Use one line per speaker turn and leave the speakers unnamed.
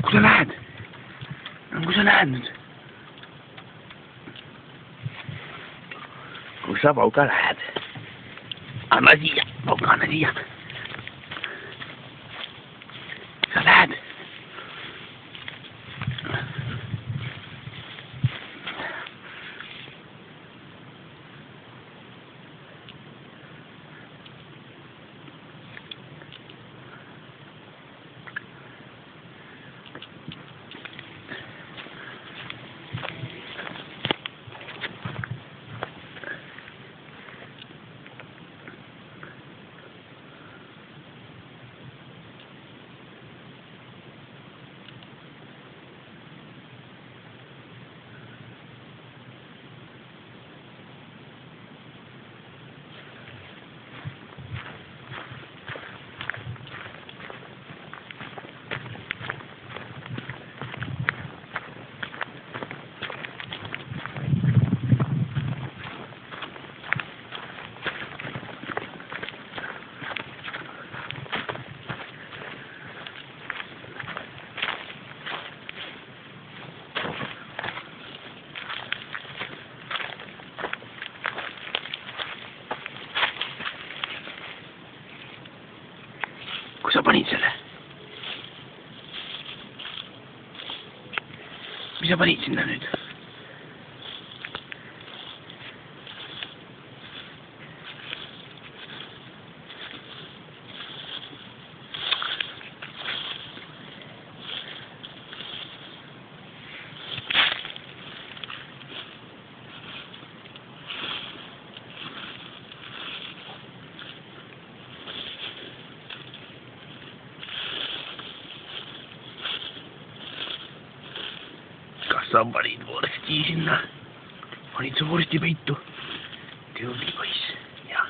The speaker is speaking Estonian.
Kus sa lähed? Kus sa lähed nüüd? Kus sa, Pauka, lähed? Anna siia, Pauka, anna siia. Sa lähed? Kus sa panid selle? Mis sa panid sinna nüüd? Kas sa panid vorsti sinna? Panid sa vorsti peitu? Tubli poiss, jah.